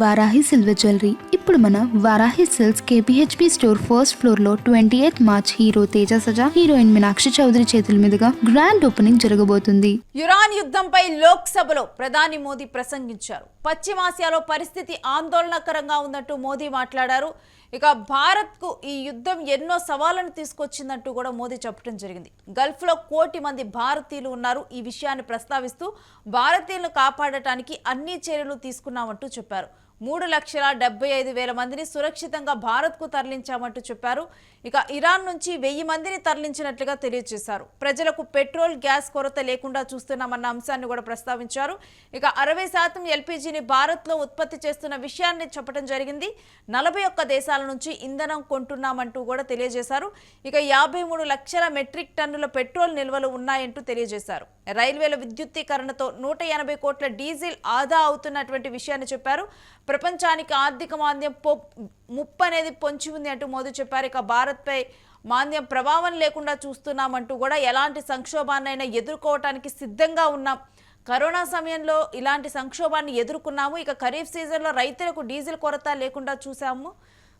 Varahi silver jewellery. ఇప్పుడు మన Varahi silks KPHP store first floor లో 28 March hero Teja Sajja, heroine Meenakshi Chaudhary చేతుల మీదుగా గ్రాండ్ ఓపెనింగ్ జరగబోతుంది. ఇరాన్ యుద్ధంపై లోక్సభలో ప్రధాని మోదీ ప్రసంగించారు. పశ్చిమాసియాలో పరిస్థితి ఆందోళనకరంగా ఉన్నట్టు మోదీ మాట్లాడారు. ఇక భారత్కు ఈ యుద్ధం ఎన్నో సవాళ్లను తీసుకొచ్చిందంటూ కూడా మోదీ చెప్పడం జరిగింది. గల్ఫ్లో 1 కోటి మంది భారతీయులు ఉన్నారు. ఈ విషయాన్ని ప్రస్తావిస్తూ భారతీయులను కాపాడటానికి అన్ని చర్యలు తీసుకున్నామంటూ చెప్పారు. 3,75,000 మందిని సురక్షితంగా భారత్కు తరలించామంటూ చెప్పారు. ఇక ఇరాన్ నుంచి 1000 మందిని తరలించినట్లుగా తెలియజేశారు. ప్రజలకు పెట్రోల్, గ్యాస్ కొరత లేకుండా చూస్తున్నామన్న అంశాన్ని కూడా ప్రస్తావించారు. ఇక 60% LPGని భారత్లో ఉత్పత్తి చేస్తున్న విషయాన్ని చెప్పడం జరిగింది. 41 దేశాల నుంచి ఇంధనం కొంటున్నామంటూ కూడా తెలియజేశారు. ఇక 53 లక్షల మెట్రిక్ టన్నుల పెట్రోల్ నిల్వలు ఉన్నాయంటూ తెలియజేశారు. రైల్వేల విద్యుత్తీకరణతో 180 కోట్ల డీజిల్ ఆదా అవుతున్నటువంటి విషయాన్ని చెప్పారు. ప్రపంచానికి ఆర్థిక మాంద్యం ముప్పు అనేది పొంచి ఉంది అంటూ మోదీ చెప్పారు. ఇక భారత్పై మాంద్యం ప్రభావం లేకుండా చూస్తున్నామంటూ కూడా ఎలాంటి సంక్షోభాన్నైనా ఎదుర్కోవటానికి సిద్ధంగా ఉన్నాం. కరోనా సమయంలో ఇలాంటి సంక్షోభాన్ని ఎదుర్కొన్నాము. ఇక ఖరీఫ్ సీజన్లో రైతులకు డీజిల్ కొరత లేకుండా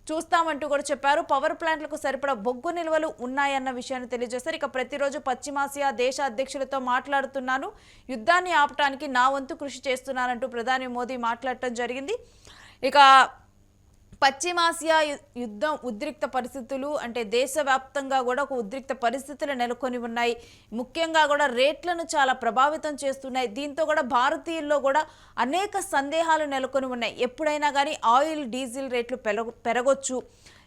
చూస్తామంటూ కూడా చెప్పారు. పవర్ ప్లాంట్లకు సరిపడా బొగ్గు నిల్వలు ఉన్నాయన్న విషయాన్ని తెలియజేశారు. ఇక ప్రతిరోజు పశ్చిమాసియా దేశ అధ్యక్షులతో మాట్లాడుతున్నాను, యుద్ధాన్ని ఆపటానికి నా వంతు కృషి చేస్తున్నానంటూ ప్రధాని మోదీ మాట్లాడటం జరిగింది. ఇక పశ్చిమాసియా యుద్ధం ఉద్రిక్త పరిస్థితులు అంటే దేశవ్యాప్తంగా కూడా ఒక ఉద్రిక్త పరిస్థితులు నెలకొని ఉన్నాయి. ముఖ్యంగా కూడా రేట్లను చాలా ప్రభావితం చేస్తున్నాయి. దీంతో కూడా భారతీయుల్లో కూడా అనేక సందేహాలు నెలకొని ఉన్నాయి. ఎప్పుడైనా కానీ ఆయిల్, డీజిల్ రేట్లు పెరగొచ్చు.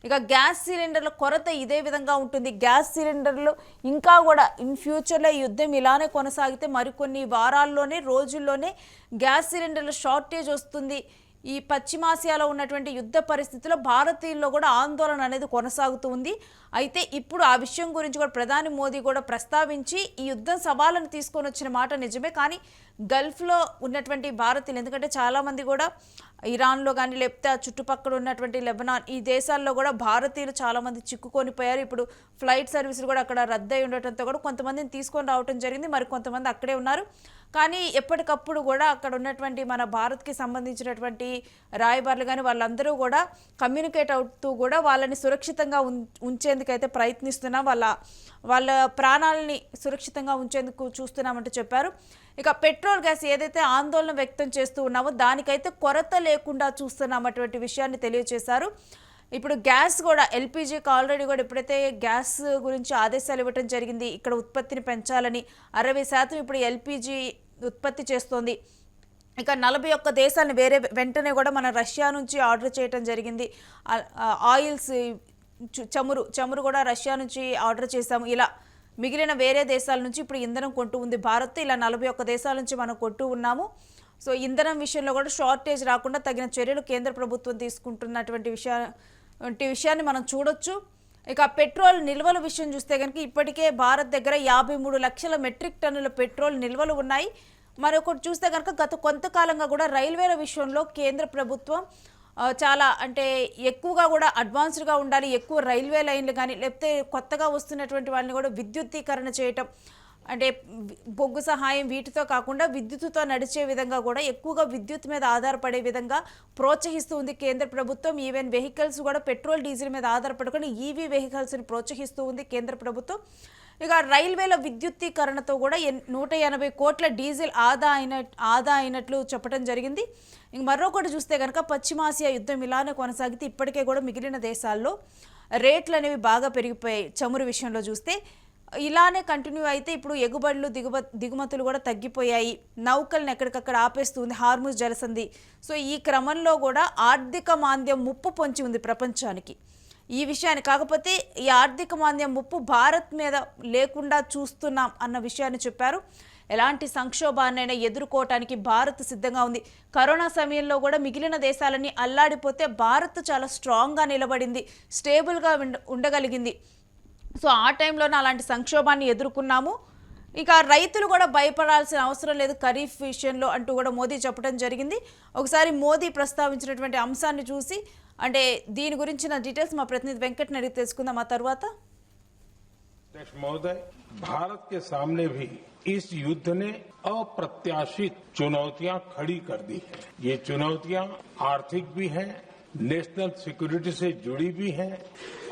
ఇక గ్యాస్ సిలిండర్ల కొరత ఇదే విధంగా ఉంటుంది. గ్యాస్ సిలిండర్లు ఇంకా కూడా ఇన్ ఫ్యూచర్లో ఈ యుద్ధం ఇలానే కొనసాగితే మరికొన్ని వారాల్లోనే, రోజుల్లోనే గ్యాస్ సిలిండర్ల షార్టేజ్ వస్తుంది. ఈ పశ్చిమాసియాలో ఉన్నటువంటి యుద్ధ పరిస్థితుల్లో భారతీయుల్లో కూడా ఆందోళన అనేది కొనసాగుతూ ఉంది. అయితే ఇప్పుడు ఆ విషయం గురించి కూడా ప్రధాని మోదీ కూడా ప్రస్తావించి ఈ యుద్ధం సవాళ్ళను తీసుకొని వచ్చిన మాట నిజమే. కానీ గల్ఫ్లో ఉన్నటువంటి భారతీయులు, ఎందుకంటే చాలామంది కూడా ఇరాన్లో కానీ లేకపోతే ఆ చుట్టుపక్కల ఉన్నటువంటి లెబనాన్ ఈ దేశాల్లో కూడా భారతీయులు చాలామంది చిక్కుకొని పోయారు. ఇప్పుడు ఫ్లైట్ సర్వీసులు కూడా అక్కడ రద్దయి ఉండటంతో కూడా కొంతమందిని తీసుకొని రావడం జరిగింది. మరి కొంతమంది అక్కడే ఉన్నారు. కానీ ఎప్పటికప్పుడు కూడా అక్కడ ఉన్నటువంటి మన భారత్కి సంబంధించినటువంటి రాయబారులు కానీ వాళ్ళందరూ కూడా కమ్యూనికేట్ అవుతూ కూడా వాళ్ళని సురక్షితంగా ఉంచేందుకైతే ప్రయత్నిస్తున్నాం, వాళ్ళ ప్రాణాలని సురక్షితంగా ఉంచేందుకు చూస్తున్నామంటూ చెప్పారు. ఇక పెట్రోల్, గ్యాస్ ఏదైతే ఆందోళన వ్యక్తం చేస్తూ ఉన్నామో దానికైతే కొరత లేకుండా చూస్తున్నామటువంటి విషయాన్ని తెలియజేశారు. ఇప్పుడు గ్యాస్ కూడా LPGకి ఆల్రెడీ కూడా ఎప్పుడైతే గ్యాస్ గురించి ఆదేశాలు ఇవ్వడం జరిగింది, ఇక్కడ ఉత్పత్తిని పెంచాలని 60% ఇప్పుడు LPG ఉత్పత్తి చేస్తోంది. ఇక 41 దేశాలను వెంటనే కూడా మన రష్యా నుంచి ఆర్డర్ చేయడం జరిగింది. ఆయిల్స్, చమురు కూడా రష్యా నుంచి ఆర్డర్ చేశాము. ఇలా మిగిలిన వేరే దేశాల నుంచి ఇప్పుడు ఇంధనం కొంటూ ఉంది భారత్. ఇలా 41 దేశాల నుంచి మనం కొంటూ ఉన్నాము. సో ఇంధనం విషయంలో కూడా షార్టేజ్ రాకుండా తగిన చర్యలు కేంద్ర ప్రభుత్వం తీసుకుంటున్నటువంటి విషయాన్ని మనం చూడొచ్చు. ఇక పెట్రోల్ నిల్వల విషయం చూస్తే కనుక ఇప్పటికే భారత్ దగ్గర 53 లక్షల మెట్రిక్ టన్నుల పెట్రోల్ నిల్వలు ఉన్నాయి. మరొకటి చూస్తే కనుక గత కొంతకాలంగా కూడా రైల్వేల విషయంలో కేంద్ర ప్రభుత్వం చాలా అంటే ఎక్కువగా కూడా అడ్వాన్స్డ్గా ఉండాలి, ఎక్కువ రైల్వే లైన్లు కానీ లేకపోతే కొత్తగా వస్తున్నటువంటి వాళ్ళని కూడా విద్యుత్తీకరణ చేయటం, అంటే బొగ్గు సహాయం వీటితో కాకుండా విద్యుత్తుతో నడిచే విధంగా కూడా ఎక్కువగా విద్యుత్ మీద ఆధారపడే విధంగా ప్రోత్సహిస్తూ ఉంది కేంద్ర ప్రభుత్వం. ఈవెన్ వెహికల్స్ కూడా పెట్రోల్, డీజిల్ మీద ఆధారపడకుండా EV వెహికల్స్ని ప్రోత్సహిస్తూ ఉంది కేంద్ర ప్రభుత్వం. ఇక రైల్వేల విద్యుత్తీకరణతో కూడా 180 కోట్ల డీజిల్ ఆదా అయినట్లు చెప్పడం జరిగింది. ఇంక మరొకటి చూస్తే కనుక పశ్చిమాసియా యుద్ధం ఇలానే కొనసాగితే ఇప్పటికే కూడా మిగిలిన దేశాల్లో రేట్లు అనేవి బాగా పెరిగిపోయాయి. చమురు విషయంలో చూస్తే ఇలానే కంటిన్యూ అయితే ఇప్పుడు ఎగుబడులు, దిగుమతులు కూడా తగ్గిపోయాయి. నౌకలను ఎక్కడికక్కడ ఆపేస్తుంది హార్ముజ్ జలసంధి. సో ఈ క్రమంలో కూడా ఆర్థిక మాంద్యం ముప్పు పొంచి ఉంది ప్రపంచానికి. ఈ విషయాన్ని కాకపోతే ఈ ఆర్థిక మాంద్యం ముప్పు భారత్ మీద లేకుండా చూస్తున్నాం అన్న విషయాన్ని చెప్పారు. ఎలాంటి సంక్షోభాన్నైనా ఎదుర్కోవటానికి భారత్ సిద్ధంగా ఉంది. కరోనా సమయంలో కూడా మిగిలిన దేశాలని అల్లాడిపోతే భారత్ చాలా స్ట్రాంగ్గా నిలబడింది, స్టేబుల్గా ఉండగలిగింది. సో ఆ టైంలోనే అలాంటి సంక్షోభాన్ని ఎదుర్కొన్నాము. ఇక రైతులు కూడా భయపడాల్సిన అవసరం లేదు ఖరీఫ్ విషయంలో అంటూ కూడా మోదీ చెప్పడం జరిగింది. ఒకసారి మోదీ ప్రస్తావించినటువంటి అంశాన్ని చూసి అంటే దీని గురించిన డీటెయిల్స్ మా ప్రతినిధి వెంకట్ని అడిగి తెలుసుకుందాం. ఆ తర్వాత अध्यक्ष महोदय, भारत के सामने भी इस युद्ध ने अप्रत्याशित चुनौतियां खड़ी कर दी है। ये चुनौतियां आर्थिक भी हैं, नेशनल सिक्योरिटी से जुड़ी भी हैं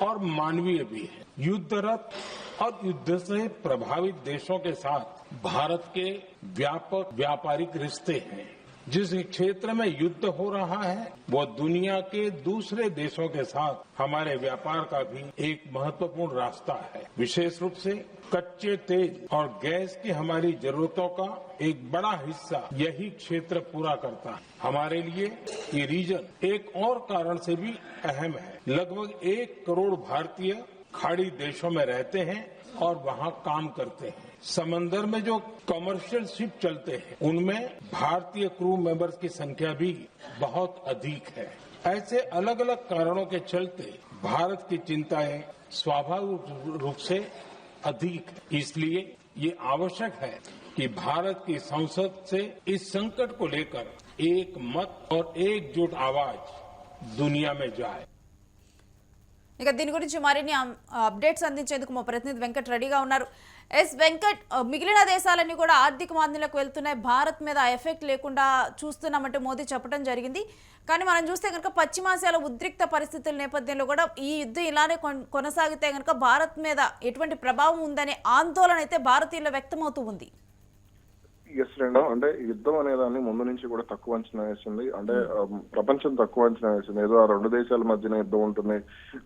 और मानवीय भी है। युद्धरत और युद्ध से प्रभावित देशों के साथ भारत के व्यापक व्यापारिक रिश्ते हैं। जिस क्षेत्र में युद्ध हो रहा है वो दुनिया के दूसरे देशों के साथ हमारे व्यापार का भी एक महत्वपूर्ण रास्ता है। विशेष रूप से कच्चे तेल और गैस की हमारी जरूरतों का एक बड़ा हिस्सा यही क्षेत्र पूरा करता है। हमारे लिए ये रीजन एक और कारण से भी अहम है। लगभग 1 करोड़ भारतीय खाड़ी देशों में रहते हैं और वहां काम करते हैं। समंदर में जो कमर्शियल शिप चलते हैं उनमें भारतीय क्रू मेंबर्स की संख्या भी बहुत अधिक है। ऐसे अलग अलग कारणों के चलते भारत की चिंताएं स्वाभाविक रूप से अधिक है। इसलिए ये आवश्यक है कि भारत की संसद से इस संकट को लेकर एक मत और एकजुट आवाज दुनिया में जाए। ఇక దీని గురించి మరిన్ని అప్డేట్స్ అందించేందుకు మా ప్రతినిధి వెంకట్ రెడీగా ఉన్నారు. ఎస్ వెంకట్, మిగిలిన దేశాలన్నీ కూడా ఆర్థిక మాంద్యంలోకి వెళ్తున్నాయి, భారత్ మీద ఎఫెక్ట్ లేకుండా చూస్తున్నామంటే మోదీ చెప్పడం జరిగింది. కానీ మనం చూస్తే కనుక పశ్చిమాసియాలో ఉద్రిక్త పరిస్థితుల నేపథ్యంలో కూడా ఈ యుద్ధం ఇలానే కొనసాగితే కనుక భారత్ మీద ఎటువంటి ప్రభావం ఉందనే ఆందోళన అయితే భారతీయుల్లో వ్యక్తమవుతూ ఉంది. ఎస్ రెండో అంటే యుద్ధం అనే దాన్ని ముందు నుంచి కూడా తక్కువ అంచనా వేసింది. అంటే ప్రపంచం తక్కువ అంచనా వేసింది. ఏదో ఆ 2 దేశాల మధ్యన యుద్ధం ఉంటుంది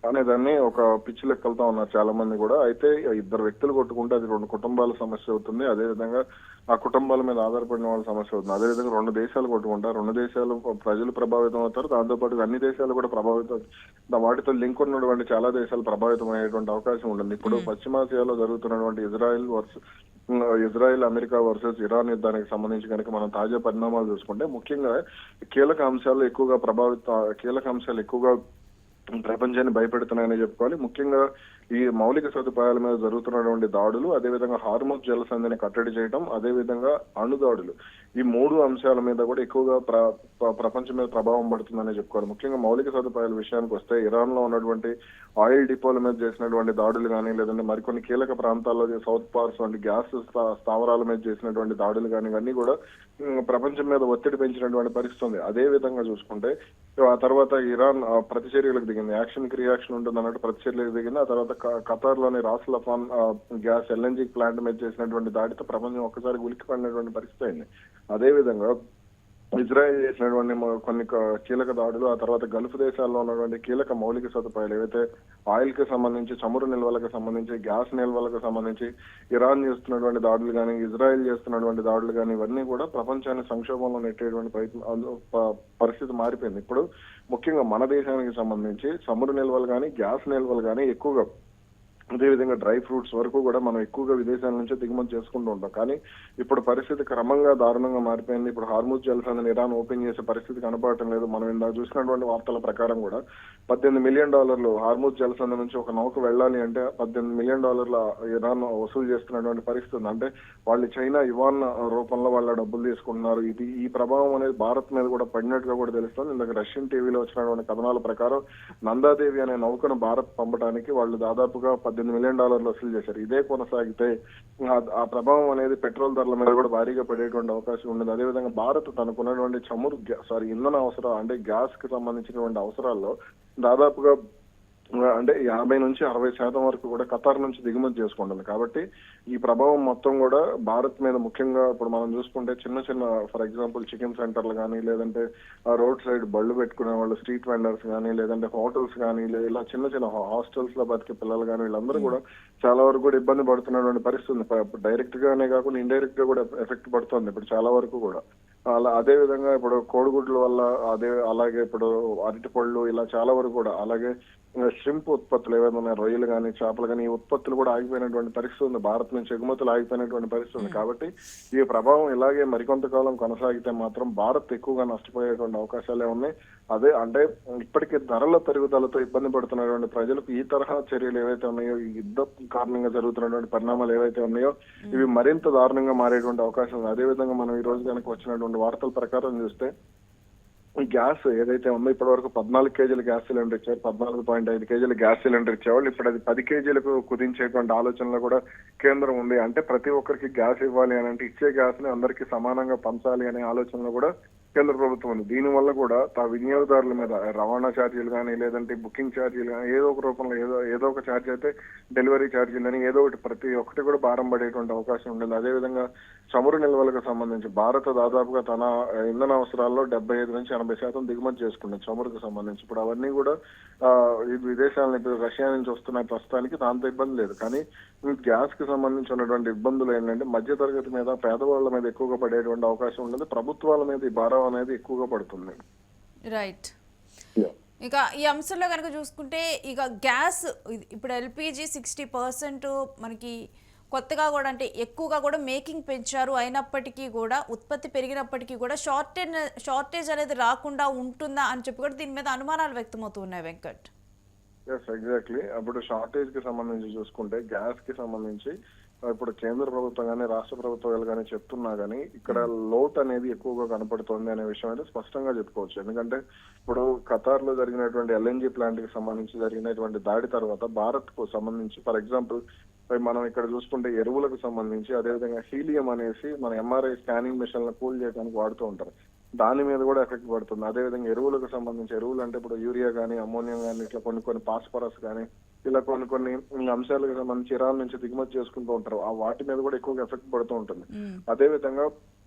అనేదాన్ని ఒక పిచ్చి లెక్కలతో ఉన్నారు చాలా మంది కూడా. అయితే 2 వ్యక్తులు కొట్టుకుంటే అది 2 కుటుంబాల సమస్య అవుతుంది. అదేవిధంగా ఆ కుటుంబాల మీద ఆధారపడిన వాళ్ళ సమస్య అవుతుంది. అదేవిధంగా 2 దేశాలు కొట్టుకుంటారు, 2 దేశాలు ప్రజలు ప్రభావితం అవుతారు. దాంతోపాటు అన్ని దేశాలు కూడా ప్రభావితం, వాటితో లింక్ ఉన్నటువంటి చాలా దేశాలు ప్రభావితం అయ్యేటువంటి అవకాశం ఉంటుంది. ఇప్పుడు పశ్చిమాసియాలో జరుగుతున్నటువంటి ఇజ్రాయెల్ అమెరికా వర్సెస్ ఇరాన్ యుద్ధానికి సంబంధించి కనుక మనం తాజా పరిణామాలు చూసుకుంటే ముఖ్యంగా కీలక అంశాలు ఎక్కువగా ప్రపంచాన్ని భయపెడుతున్నాయని చెప్పుకోవాలి. ముఖ్యంగా ఈ మౌలిక సదుపాయాల మీద జరుగుతున్నటువంటి దాడులు, అదేవిధంగా హార్మోజ్ జలసంధిని కట్టడి చేయడం, అదేవిధంగా అణుదాడులు, ఈ 3 అంశాల మీద కూడా ఎక్కువగా ప్రపంచం మీద ప్రభావం పడుతుందని చెప్పుకోవాలి. ముఖ్యంగా మౌలిక సదుపాయాల విషయానికి వస్తే ఇరాన్ లో ఉన్నటువంటి ఆయిల్ డిపోల మీద చేసినటువంటి దాడులు కానీ, లేదంటే మరికొన్ని కీలక ప్రాంతాల్లో సౌత్ పార్స్ వంటి గ్యాస్ స్థావరాల మీద చేసినటువంటి దాడులు కానీ, ఇవన్నీ కూడా ప్రపంచం మీద ఒత్తిడి పెంచినటువంటి పరిస్థితి ఉంది. అదే విధంగా చూసుకుంటే ఆ తర్వాత ఇరాన్ ప్రతిచర్యలకు దిగింది. యాక్షన్ కి రియాక్షన్ ఉంటుంది అన్నట్టు ప్రతిచర్యలకు దిగింది. ఆ తర్వాత ఖతార్ లోని Ras Laffan gas LNG plant మీద చేసినటువంటి దాడితో ప్రపంచం ఒక్కసారి ఉలిక్కిపడినటువంటి పరిస్థితి అయింది. అదే విధంగా ఇజ్రాయెల్ చేసినటువంటి కొన్ని కీలక దాడులు, ఆ తర్వాత గల్ఫ్ దేశాల్లో ఉన్నటువంటి కీలక మౌలిక సదుపాయాలు ఏవైతే ఆయిల్ కి సంబంధించి, చమురు నిల్వలకు సంబంధించి, గ్యాస్ నిల్వలకు సంబంధించి ఇరాన్ చేస్తున్నటువంటి దాడులు కానీ, ఇజ్రాయెల్ చేస్తున్నటువంటి దాడులు కానీ, ఇవన్నీ కూడా ప్రపంచాన్ని సంక్షోభంలో నెట్టేటువంటి పరిస్థితి మారిపోయింది. ఇప్పుడు ముఖ్యంగా మన దేశానికి సంబంధించి చమురు నిల్వలు కానీ, గ్యాస్ నిల్వలు కానీ ఎక్కువగా, అదేవిధంగా డ్రై ఫ్రూట్స్ వరకు కూడా మనం ఎక్కువగా విదేశాల నుంచి దిగుమతి చేసుకుంటూ ఉంటాం. కానీ ఇప్పుడు పరిస్థితి క్రమంగా దారుణంగా మారిపోయింది. ఇప్పుడు హార్మూజ్ జలసంధిని ఇరాన్ ఓపెన్ చేసే పరిస్థితి కనపడటం లేదు. మనం ఇందాక చూసినటువంటి వార్తల ప్రకారం కూడా $18 మిలియన్ హార్మూజ్ జలసంధి నుంచి ఒక నౌక వెళ్ళాలి అంటే $18 మిలియన్ ఇరాన్ వసూలు చేస్తున్నటువంటి పరిస్థితి ఉంది. అంటే వాళ్ళు చైనా యువాన్ రూపంలో వాళ్ళ డబ్బులు తీసుకుంటున్నారు. ఈ ప్రభావం అనేది భారత్ మీద కూడా పడినట్టుగా కూడా తెలుస్తుంది. ఇందాక రష్యన్ టీవీలో వచ్చినటువంటి కథనాల ప్రకారం నందాదేవి అనే నౌకను భారత్ పంపడానికి వాళ్ళు దాదాపుగా $18 మిలియన్ వసూలు చేశారు. ఇదే కొనసాగితే ఆ ప్రభావం అనేది పెట్రోల్ ధరల మీద కూడా భారీగా పడేటువంటి అవకాశం ఉండదు. అదేవిధంగా భారత్ తనకున్నటువంటి ఇంధన అవసరం అంటే గ్యాస్ కి సంబంధించినటువంటి అవసరాల్లో దాదాపుగా అంటే 50 నుంచి 60% వరకు కూడా ఖతార్ నుంచి దిగుమతి చేసుకుంటుంది. కాబట్టి ఈ ప్రభావం మొత్తం కూడా భారత్ మీద ముఖ్యంగా ఇప్పుడు మనం చూసుకుంటే చిన్న ఫర్ ఎగ్జాంపుల్ చికెన్ సెంటర్లు కానీ, లేదంటే రోడ్ సైడ్ బళ్ళు పెట్టుకునే వాళ్ళు, స్ట్రీట్ వెండర్స్ కానీ, లేదంటే హోటల్స్ కానీ, ఇలా చిన్న హాస్టల్స్ లో బతికే పిల్లలు కానీ, వీళ్ళందరూ కూడా చాలా వరకు కూడా ఇబ్బంది పడుతున్నటువంటి పరిస్థితి. డైరెక్ట్ గానే కాకుండా ఇండైరెక్ట్ గా కూడా ఎఫెక్ట్ పడుతుంది ఇప్పుడు చాలా వరకు కూడా. అదే విధంగా ఇప్పుడు కోడిగుడ్ల వల్ల, అలాగే ఇప్పుడు అరటిపళ్ళు, ఇలా చాలా వరకు కూడా, అలాగే ష్రింప్ ఉత్పత్తులు ఏవైనా ఉన్నాయి, రొయ్యలు కానీ, చేపలు కానీ, ఈ ఉత్పత్తులు కూడా ఆగిపోయినటువంటి పరిస్థితి ఉంది. భారత్ నుంచి ఎగుమతులు ఆగిపోయినటువంటి పరిస్థితి ఉంది. కాబట్టి ఈ ప్రభావం ఇలాగే మరికొంతకాలం కొనసాగితే మాత్రం భారత్ ఎక్కువగా నష్టపోయేటువంటి అవకాశాలే ఉన్నాయి. అదే అంటే ఇప్పటికే ధరల పెరుగుదలతో ఇబ్బంది పడుతున్నటువంటి ప్రజలకు ఈ తరహా చర్యలు ఏవైతే ఉన్నాయో, ఈ యుద్ధ కారణంగా జరుగుతున్నటువంటి పరిణామాలు ఏవైతే ఉన్నాయో, ఇవి మరింత దారుణంగా మారేటువంటి అవకాశం ఉంది. అదేవిధంగా మనం ఈ రోజు కనుక వచ్చినటువంటి వార్తల ప్రకారం చూస్తే ఈ గ్యాస్ ఏదైతే ఉందో ఇప్పటి వరకు 14 కేజీల గ్యాస్ సిలిండర్ ఇచ్చారు, 14.5 కేజీల గ్యాస్ సిలిండర్ ఇచ్చేవాళ్ళు. ఇప్పుడు అది 10 కేజీలకు కుదించేటువంటి ఆలోచనలో కూడా కేంద్రం ఉంది. అంటే ప్రతి ఒక్కరికి గ్యాస్ ఇవ్వాలి అని అంటే ఇచ్చే గ్యాస్ ని అందరికీ సమానంగా పంచాలి అనే ఆలోచనలో కూడా కేంద్ర ప్రభుత్వం ఉంది. దీని వల్ల కూడా వినియోగదారుల మీద రవాణా ఛార్జీలు కానీ లేదంటే బుకింగ్ ఛార్జీలు కానీ ఏదో ఒక రూపంలో ఏదో ఒక ఛార్జ్ అయితే డెలివరీ ఛార్జీలు అని ఏదో ఒకటి ప్రతి ఒక్కటి కూడా భారం పడేటువంటి అవకాశం ఉంటుంది. అదేవిధంగా చమురు నిల్వలకు సంబంధించి భారత్ దాదాపుగా తన ఇంధన అవసరాల్లో 75 నుంచి 80% దిగుమతి చేసుకుంది చమురుకు సంబంధించి. ఇప్పుడు అవన్నీ కూడా విదేశాల నుంచి రష్యా నుంచి వస్తున్నాయి ప్రస్తుతానికి, దాంతో ఇబ్బంది లేదు. కానీ గ్యాస్ కి సంబంధించి ఉన్నటువంటి ఇబ్బందులు ఏంటంటే మధ్య తరగతి మీద పేదవాళ్ళ మీద ఎక్కువగా పడేటువంటి అవకాశం ఉంటుంది. ప్రభుత్వాల మీద ఈ భారం అనేది ఎక్కువగా పడుతుంది. రైట్. ఇక ఈ అంశంలో కనుక చూసుకుంటే ఇక గ్యాస్ ఇప్పుడు ఎల్పిజి 60% మనకి కొత్తగా కూడా అంటే ఎక్కువగా కూడా మేకింగ్ పెంచారు. అయినప్పటికీ కూడా ఉత్పత్తి పెరిగినప్పటికీ కూడా షార్టేజ్ అనేది రాకుండా ఉంటుందా అని చెప్పి కూడా దీని మీద అనుమానాలు వ్యక్తమవుతున్నాయి వెంకట్. Yes, exactly. అప్పుడు షార్టేజ్ కి సంబంధించి చూసుకుంటే గ్యాస్ కి సంబంధించి ఇప్పుడు కేంద్ర ప్రభుత్వం కానీ రాష్ట్ర ప్రభుత్వాలు కానీ చెప్తున్నా కానీ ఇక్కడ లోట్ అనేది ఎక్కువగా కనపడుతోంది అనే విషయం అయితే స్పష్టంగా చెప్పుకోవచ్చు. ఎందుకంటే ఇప్పుడు ఖతార్ లో జరిగినటువంటి ఎల్ఎన్జీ ప్లాంట్ కి సంబంధించి జరిగినటువంటి దాడి తర్వాత భారత్ కు సంబంధించి ఫర్ ఎగ్జాంపుల్ మనం ఇక్కడ చూసుకుంటే ఎరువులకు సంబంధించి అదేవిధంగా హీలియం అనేసి మన ఎంఆర్ఐ స్కానింగ్ మిషన్ కూల్ చేయడానికి వాడుతూ ఉంటారు. దాని మీద కూడా ఎఫెక్ట్ పడుతుంది. అదేవిధంగా ఎరువులకు సంబంధించి ఎరువులు అంటే ఇప్పుడు యూరియా కానీ అమ్మోనియం కానీ ఇట్లా కొన్ని ఫాస్ఫరస్ కానీ ఇలా కొన్ని అంశాలకు సంబంధించి ఇరాన్ నుంచి దిగుమతి చేసుకుంటూ ఉంటారు. ఆ వాటి మీద కూడా ఎక్కువగా ఎఫెక్ట్ పడుతూ ఉంటుంది. అదే విధంగా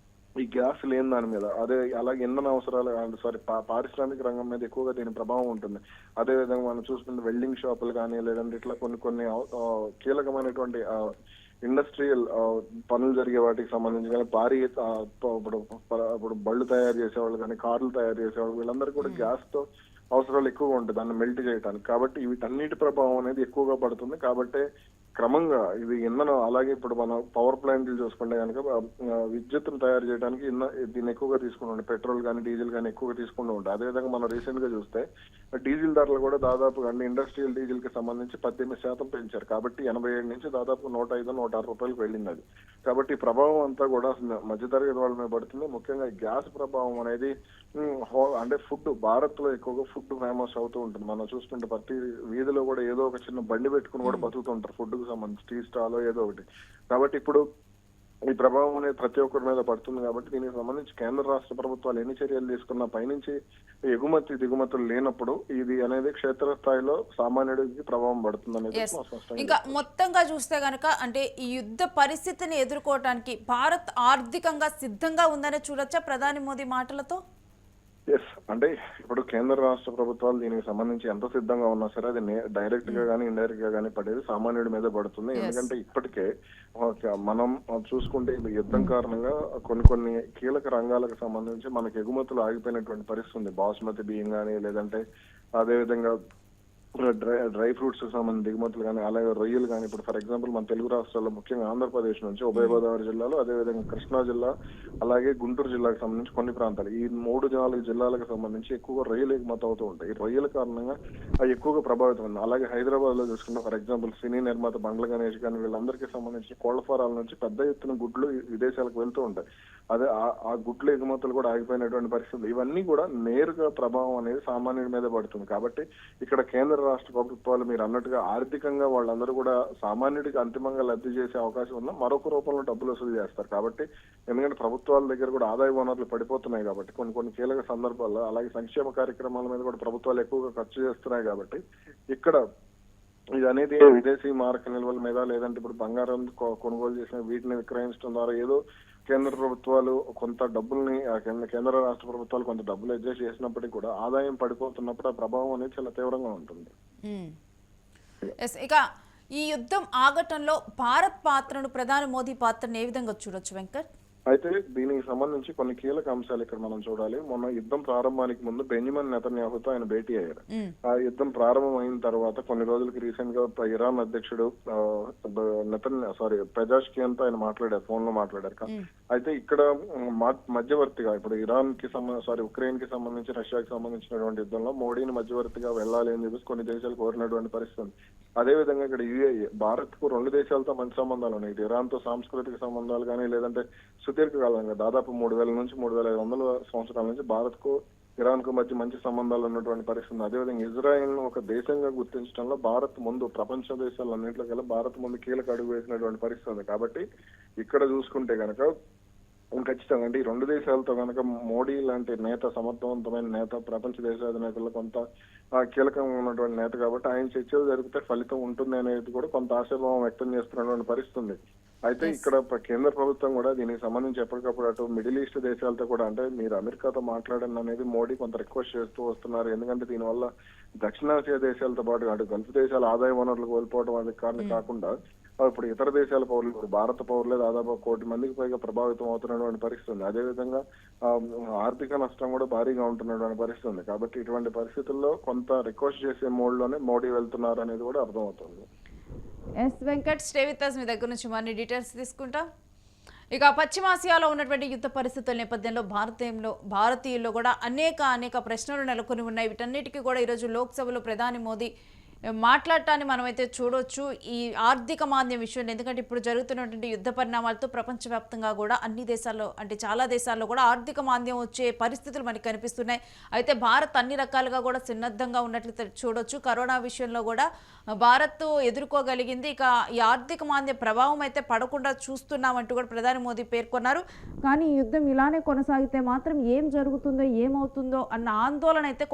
ఈ గ్యాస్ లేని దాని మీద అలాగే ఇంధన అవసరాలు పారిశ్రామిక రంగం మీద ఎక్కువగా దీని ప్రభావం ఉంటుంది. అదే విధంగా మనం చూసుకుంటే వెల్డింగ్ షాపులు కానీ లేదంటే ఇట్లా కొన్ని కీలకమైనటువంటి ఇండస్ట్రియల్ పనులు జరిగే వాటికి సంబంధించి కానీ భారీ ఇప్పుడు బళ్ళు తయారు చేసేవాళ్ళు కానీ కార్లు తయారు చేసేవాళ్ళు వీళ్ళందరూ కూడా గ్యాస్ తో అవసరాలు ఎక్కువగా ఉంటాయి దాన్ని మెల్ట్ చేయడానికి. కాబట్టి వీటన్నిటి ప్రభావం అనేది ఎక్కువగా పడుతుంది. కాబట్టి క్రమంగా ఇది ఇంధనం అలాగే ఇప్పుడు మనం పవర్ ప్లాంట్లు చూసుకుంటే కనుక విద్యుత్తును తయారు చేయడానికి దీన్ని ఎక్కువగా తీసుకుంటూ ఉంటాయి. పెట్రోల్ కానీ డీజిల్ కానీ ఎక్కువగా తీసుకుంటూ ఉంటాయి. అదేవిధంగా మనం రీసెంట్ గా చూస్తే డీజిల్ ధరలు కూడా దాదాపుగా అన్ని ఇండస్ట్రియల్ డీజిల్ కి సంబంధించి 18% పెంచారు. కాబట్టి 87 నుంచి దాదాపు 105-106 రూపాయలకు వెళ్ళింది అది. కాబట్టి ఈ ప్రభావం అంతా కూడా మధ్యతరగతి వాళ్ళ మీద పడుతుంది. ముఖ్యంగా గ్యాస్ ప్రభావం అనేది అంటే ఫుడ్ భారత్ లో ఎక్కువగా ఫుడ్ ఫేమస్ అవుతూ ఉంటుంది. మనం చూసుకుంటే ప్రతి వీధిలో కూడా ఏదో ఒక చిన్న బండి పెట్టుకుని కూడా బతుకుతుంటారు ఫుడ్ కు సంబంధించి, టీ స్టాల్ ఏదో ఒకటి. కాబట్టి ఇప్పుడు ఈ ప్రభావం అనేది ప్రతి ఒక్కరి మీద పడుతుంది. కాబట్టి దీనికి సంబంధించి కేంద్ర రాష్ట్ర ప్రభుత్వాలు ఎన్ని చర్యలు తీసుకున్నా పైనుంచి దిగుమతులు లేనప్పుడు ఇది అనేది క్షేత్రస్థాయిలో సామాన్యుడికి ప్రభావం పడుతుంది అనేది ఇంకా మొత్తంగా చూస్తే గనక అంటే ఈ యుద్ధ పరిస్థితిని ఎదుర్కోవడానికి భారత్ ఆర్థికంగా సిద్ధంగా ఉందనే చూడొచ్చా ప్రధాని మోదీ మాటలతో? ఎస్, అంటే ఇప్పుడు కేంద్ర రాష్ట్ర ప్రభుత్వాలు దీనికి సంబంధించి ఎంత సిద్ధంగా ఉన్నా సరే అది డైరెక్ట్ గా కానీ ఇండైరెక్ట్ గా కానీ పడేది సామాన్యుడి మీద పడుతుంది. ఎందుకంటే ఇప్పటికే మనం చూసుకుంటే ఇది యుద్ధం కారణంగా కొన్ని కీలక రంగాలకు సంబంధించి మనకి ఎగుమతులు ఆగిపోయినటువంటి పరిస్థితి ఉంది. బాస్మతి బియ్యం కానీ లేదంటే అదేవిధంగా డ్రై ఫ్రూట్స్ సంబంధించిన దిగుమతులు కానీ అలాగే రొయ్యలు కానీ ఇప్పుడు ఫర్ ఎగ్జాంపుల్ మన తెలుగు రాష్ట్రాల్లో ముఖ్యంగా ఆంధ్రప్రదేశ్ నుంచి ఉభయ గోదావరి జిల్లాలో అదేవిధంగా కృష్ణా జిల్లా అలాగే గుంటూరు జిల్లాకు సంబంధించి కొన్ని ప్రాంతాలు ఈ 3-4 జిల్లాలకు సంబంధించి ఎక్కువగా రొయ్యలు ఎగుమతి అవుతూ ఉంటాయి. ఈ రొయ్యల కారణంగా అవి ఎక్కువగా ప్రభావితం ఉంది. అలాగే హైదరాబాద్ లో చూసుకుంటే ఫర్ ఎగ్జాంపుల్ సినీ నిర్మాత బండ్ల గణేష్ కానీ వీళ్ళందరికీ సంబంధించి కోళ్ల ఫారాల నుంచి పెద్ద ఎత్తున గుడ్లు విదేశాలకు వెళ్తూ ఉంటాయి. అదే ఆ గుడ్ల ఎగుమతులు కూడా ఆగిపోయినటువంటి పరిస్థితి. ఇవన్నీ కూడా నేరుగా ప్రభావం అనేది సామాన్యుడి మీద పడుతుంది. కాబట్టి ఇక్కడ కేంద్ర రాష్ట్ర ప్రభుత్వాలు మీరు అన్నట్టుగా ఆర్థికంగా వాళ్ళందరూ కూడా సామాన్యుడికి అంతిమంగా లబ్ధి చేసే అవకాశం ఉన్నా మరొక రూపంలో డబ్బులు వసూలు చేస్తారు. కాబట్టి ఎందుకంటే ప్రభుత్వాల దగ్గర కూడా ఆదాయ వనరులు పడిపోతున్నాయి కాబట్టి కొన్ని కీలక సందర్భాల్లో అలాగే సంక్షేమ కార్యక్రమాల మీద కూడా ప్రభుత్వాలు ఎక్కువగా ఖర్చు చేస్తున్నాయి. కాబట్టి ఇక్కడ ఇది అనేది విదేశీ మారక నిల్వల మీద లేదంటే ఇప్పుడు బంగారం కొనుగోలు చేసిన వీటిని విక్రయించడం ద్వారా ఏదో కేంద్ర ప్రభుత్వాలు కొంత డబ్బుల్ని కేంద్ర రాష్ట్ర ప్రభుత్వాలు కొంత డబ్బులు అడ్జస్ట్ చేసినప్పటికీ కూడా ఆదాయం పడిపోతున్నప్పుడు ఆ ప్రభావం అనేది చాలా తీవ్రంగా ఉంటుంది. ఇక ఈ యుద్ధం ఆగటంలో భారత్ పాత్రను ప్రధాని మోదీ పాత్రను ఏ విధంగా చూడొచ్చు వెంకట్? అయితే దీనికి సంబంధించి కొన్ని కీలక అంశాలు ఇక్కడ మనం చూడాలి. మొన్న యుద్ధం ప్రారంభానికి ముందు బెంజమిన్ నెతన్యాహుతో ఆయన భేటీ అయ్యారు. ఆ యుద్ధం ప్రారంభం అయిన తర్వాత కొన్ని రోజులకి రీసెంట్ గా ఇరాన్ అధ్యక్షుడు పెజాష్కియాన్ తో ఆయన మాట్లాడారు, ఫోన్ లో మాట్లాడారు. అయితే ఇక్కడ మధ్యవర్తిగా ఇప్పుడు ఉక్రెయిన్ కి సంబంధించి రష్యాకి సంబంధించినటువంటి యుద్ధంలో మోడీని మధ్యవర్తిగా వెళ్ళాలి అని చెప్పేసి కొన్ని దేశాలు కోరినటువంటి పరిస్థితి ఉంది. అదే విధంగా ఇక్కడ యుఏఈ భారత్ కు 2 దేశాలతో మంచి సంబంధాలు ఉన్నాయి. ఇటు ఇరాన్ తో సాంస్కృతిక సంబంధాలు కానీ లేదంటే సుదీర్ఘకాలంగా దాదాపు 3000 నుంచి 3500 సంవత్సరాల నుంచి భారత్ కు ఇరాన్ కు మధ్య మంచి సంబంధాలు ఉన్నటువంటి పరిస్థితి ఉంది. అదేవిధంగా ఇజ్రాయెల్ ఒక దేశంగా గుర్తించడంలో భారత్ ముందు, ప్రపంచ దేశాలన్నింటిలోకెల్లా భారత్ ముందు కీలక అడుగు వేసినటువంటి పరిస్థితి ఉంది. కాబట్టి ఇక్కడ చూసుకుంటే కనుక ఖచ్చితంగా అంటే ఈ రెండు దేశాలతో కనుక మోడీ లాంటి నేత, సమర్థవంతమైన నేత, ప్రపంచ దేశాధినేతల్లో కొంత కీలకంగా ఉన్నటువంటి నేత కాబట్టి ఆయన చర్చలు జరిగితే ఫలితం ఉంటుంది అనేది కూడా కొంత ఆశాభావం వ్యక్తం చేస్తున్నటువంటి పరిస్థితి ఉంది. అయితే ఇక్కడ కేంద్ర ప్రభుత్వం కూడా దీనికి సంబంధించి ఎప్పటికప్పుడు అటు మిడిల్ ఈస్ట్ దేశాలతో కూడా అంటే మీరు అమెరికాతో మాట్లాడండి అనేది మోడీ కొంత రిక్వెస్ట్ చేస్తూ వస్తున్నారు. ఎందుకంటే దీనివల్ల దక్షిణాసియా దేశాలతో పాటు అటు గల్ఫ్ దేశాల ఆదాయ వనరులు కోల్పోవడం అనేది కారణం కాకుండా ఇప్పుడు ఇతర దేశాల పౌరులు, ఇప్పుడు భారత పౌరులే దాదాపు 1 కోటి మందికి పైగా ప్రభావితం అవుతున్నటువంటి పరిస్థితి ఉంది. అదేవిధంగా ఆర్థిక నష్టం కూడా భారీగా ఉంటున్నటువంటి పరిస్థితి ఉంది. కాబట్టి ఇటువంటి పరిస్థితుల్లో కొంత రిక్వెస్ట్ చేసే మోడ్ లోనే మోడీ వెళ్తున్నారు అనేది కూడా అర్థమవుతుంది. S Venkat, stay with us. మీ దగ్గర నుంచి మరిన్ని డీటెయిల్స్ తీసుకుంటాం. ఇక పశ్చిమాసియాలో ఉన్నటువంటి యుద్ధ పరిస్థితుల నేపథ్యంలో భారతీయుల్లో కూడా అనేక ప్రశ్నలు నెలకొని ఉన్నాయి. వీటన్నిటికీ కూడా ఈరోజు లోక్సభలో ప్రధాని మోదీ మాట్లాడటాన్ని మనమైతే చూడొచ్చు ఈ ఆర్థిక మాంద్యం విషయంలో. ఎందుకంటే ఇప్పుడు జరుగుతున్నటువంటి యుద్ధ పరిణామాలతో ప్రపంచవ్యాప్తంగా కూడా అన్ని దేశాల్లో అంటే చాలా దేశాల్లో కూడా ఆర్థిక మాంద్యం వచ్చే పరిస్థితులు మనకి కనిపిస్తున్నాయి. అయితే భారత్ అన్ని రకాలుగా కూడా సన్నద్ధంగా ఉన్నట్లు చూడొచ్చు. కరోనా విషయంలో కూడా భారత్ ఎదుర్కోగలిగింది. ఇక ఈ ఆర్థిక మాంద్య ప్రభావం అయితే పడకుండా చూస్తున్నామంటూ కూడా ప్రధాని మోదీ పేర్కొన్నారు. కానీ ఈ యుద్ధం ఇలానే కొనసాగితే మాత్రం ఏం జరుగుతుందో ఏమవుతుందో అన్న ఆందోళన అయితే